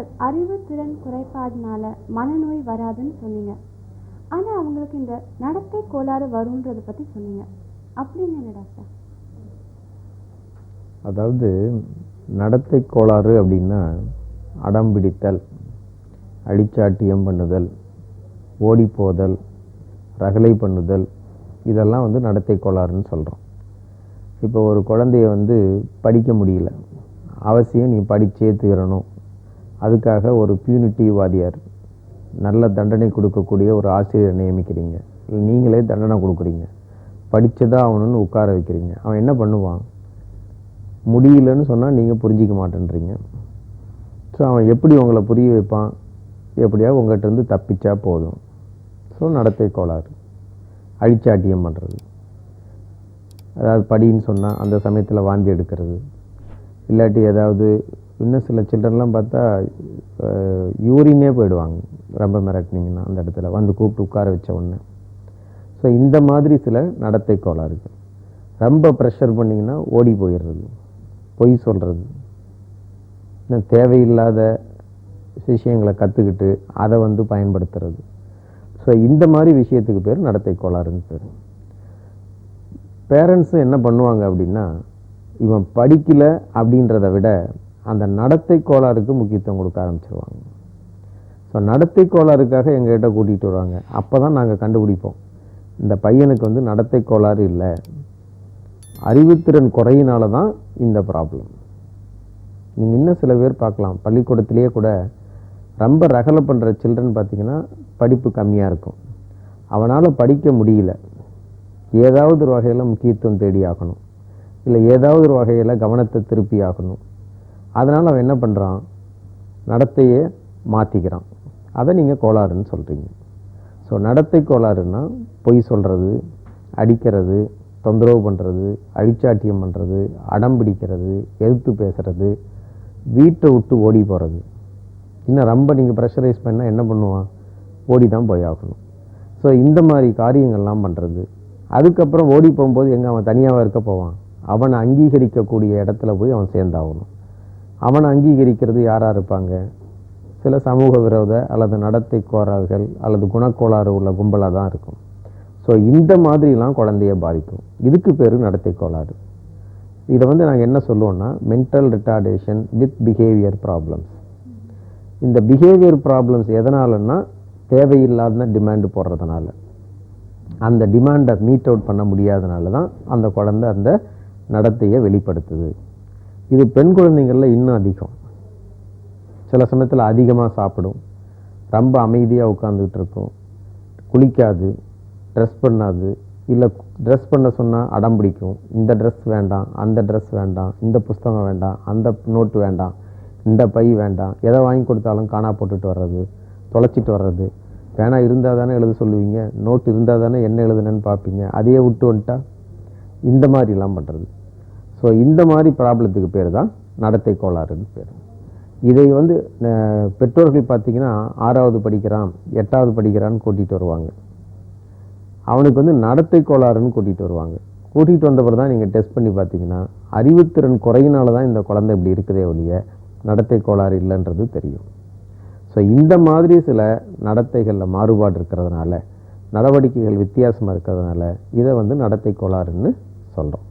Doctor அறிவு திறன் குறைபாடுனால மனநோய் வராதுன்னு சொன்னீங்க. ஆனால் அவங்களுக்கு இந்த நடத்தை கோளாறு வரும்ன்றதை பற்றி சொன்னீங்க. அப்படின்னு என்ன டாக்டர்? அதாவது நடத்தை கோளாறு அப்படின்னா அடம்பிடித்தல், அடிச்சாட்டியம் பண்ணுதல், ஓடி போதல், ரகளை பண்ணுதல், இதெல்லாம் நடத்தை கோளாறுன்னு சொல்கிறோம். இப்போ ஒரு குழந்தைய படிக்க முடியல, அவசியம் நீ படிச்சே தீரணும், அதுக்காக ஒரு பியூனிட்டிவ் வாதியார், நல்ல தண்டனை கொடுக்கக்கூடிய ஒரு ஆசிரியர் நியமிக்கிறீங்க, நீங்களே தண்டனை கொடுக்குறீங்க, படித்ததான் ஆகணும்னு உட்கார வைக்கிறீங்க. அவன் என்ன பண்ணுவான்? முடியலன்னு சொன்னால் நீங்கள் புரிஞ்சிக்க மாட்டேன்றீங்க. ஸோ அவன் எப்படி உங்களை புரிய வைப்பான்? எப்படியா உங்கள்கிட்ட தப்பிச்சா போதும். ஸோ நடத்தை கோளாறு, அழிச்சாட்டியம் பண்ணுறது, அதாவது படின்னு சொன்னால் அந்த சமயத்தில் வாந்தி எடுக்கிறது, இல்லாட்டி ஏதாவது இன்னும் சில சில்ட்ரன்லாம் பார்த்தா யூரினே போயிடுவாங்க ரொம்ப மிரட்டினீங்கன்னா, அந்த இடத்துல கூப்பிட்டு உட்கார வச்ச உடனே. ஸோ இந்த மாதிரி சில நடத்தை கோளாறுகள். ரொம்ப ப்ரெஷர் பண்ணிங்கன்னா ஓடி போயிடுறது, பொய் சொல்கிறது, இன்னும் தேவையில்லாத விஷயங்களை கற்றுக்கிட்டு அதை பயன்படுத்துறது. ஸோ இந்த மாதிரி விஷயத்துக்கு பேர் நடத்தை கோளாறுன்னு பேர். பேரண்ட்ஸும் என்ன பண்ணுவாங்க அப்படின்னா, இவன் படிக்கலை அப்படின்றத விட அந்த நடத்தை கோளாறுக்கு முக்கியத்துவம் கொடுக்க ஆரம்பிச்சிருவாங்க. ஸோ நடத்தை கோளாறுக்காக எங்கள்கிட்ட கூட்டிகிட்டு வருவாங்க. அப்போ தான் நாங்கள் கண்டுபிடிப்போம், இந்த பையனுக்கு நடத்தை கோளாறு இல்லை, அறிவுத்திறன் குறையினால தான் இந்த ப்ராப்ளம். நீங்கள் இன்னும் சில பேர் பார்க்கலாம், பள்ளிக்கூடத்திலேயே கூட ரொம்ப ரகலை பண்ணுற சில்ட்ரன் பார்த்திங்கன்னா படிப்பு கம்மியாக இருக்கும். அவனால் படிக்க முடியல, ஏதாவது ஒரு வகையில் முக்கியத்துவம் தேடி ஆகணும், இல்லை ஏதாவது ஒரு வகையில் கவனத்தை திருப்பி ஆகணும். அதனால் அவன் என்ன பண்ணுறான்? நடத்தையே மாற்றிக்கிறான். அதை நீங்கள் கோளாறுன்னு சொல்கிறீங்க. ஸோ நடத்தை கோளாறுன்னா பொய் சொல்கிறது, அடிக்கிறது, தொந்தரவு பண்ணுறது, அழிச்சாட்டியம் பண்ணுறது, அடம் பிடிக்கிறது, எதிர்த்து பேசுகிறது, வீட்டை விட்டு ஓடி போகிறது. இன்னும் ரொம்ப நீங்கள் ப்ரெஷரைஸ் பண்ணால் என்ன பண்ணுவான்? ஓடி தான் போய் ஆகணும். ஸோ இந்த மாதிரி காரியங்கள்லாம் பண்ணுறது. அதுக்கப்புறம் ஓடி போகும்போது எங்கே அவன் தனியாக இருக்க போவான்? அவனை அங்கீகரிக்கக்கூடிய இடத்துல போய் அவன் சேர்ந்தாகணும். அவனை அங்கீகரிக்கிறது யாராக இருப்பாங்க? சில சமூக விரோத அல்லது நடத்தை கோளாறுகள் அல்லது குணக்கோளாறு உள்ள கும்பலாக தான் இருக்கும். ஸோ இந்த மாதிரிலாம் குழந்தைய பாதிக்கும். இதுக்கு பேர் நடத்தை கோளாறு. இதை நாங்கள் என்ன சொல்லுவோம்னா mental retardation with behaviour problems. இந்த பிஹேவியர் ப்ராப்ளம்ஸ் எதனாலன்னா தேவையில்லாத டிமாண்டு போடுறதுனால, அந்த டிமாண்டை மீட் அவுட் பண்ண முடியாதனால தான் அந்த குழந்தை அந்த நடத்தையை வெளிப்படுத்துது. இது பெண் குழந்தைங்களில் இன்னும் அதிகம். சில சமயத்தில் அதிகமாக சாப்பிடும், ரொம்ப அமைதியாக உட்காந்துக்கிட்டு இருக்கும், குளிக்காது, ட்ரெஸ் பண்ணாது, இல்லை ட்ரெஸ் பண்ண சொன்னால் அடம் பிடிக்கும், இந்த ட்ரெஸ் வேண்டாம், அந்த ட்ரெஸ் வேண்டாம், இந்த புஸ்தகம் வேண்டாம், அந்த நோட்டு வேண்டாம், இந்த பை வேண்டாம், எதை வாங்கி கொடுத்தாலும் காணா போட்டுட்டு வர்றது, தொலைச்சிட்டு வர்றது. வேணா இருந்தால் தானே எழுத சொல்லுவீங்க, நோட்டு இருந்தால் தானே என்ன எழுதுனேன்னு பார்ப்பீங்க, அதையே விட்டு வந்துட்டா, இந்த மாதிரிலாம் பண்ணுறது. ஸோ இந்த மாதிரி ப்ராப்ளத்துக்கு பேர் தான் நடத்தை கோளாறுன்னு பேர். இதை பெற்றோர்கள் பார்த்திங்கன்னா 6வது படிக்கிறான் 8வது படிக்கிறான்னு கூட்டிகிட்டு வருவாங்க. அவனுக்கு நடத்தை கோளாறுன்னு கூட்டிகிட்டு வருவாங்க. கூட்டிகிட்டு வந்தப்பறம் தான் நீங்கள் டெஸ்ட் பண்ணி பார்த்தீங்கன்னா அறிவுத்திறன் குறையினால தான் இந்த குழந்தை இப்படி இருக்குதே ஒழிய நடத்தை கோளாறு இல்லைன்றது தெரியும். ஸோ இந்த மாதிரி சில நடத்தைகளில் மாறுபாடு இருக்கிறதுனால, நடவடிக்கைகள் வித்தியாசமாக இருக்கிறதுனால இதை நடத்தை கோளாறுன்னு சொல்கிறோம்.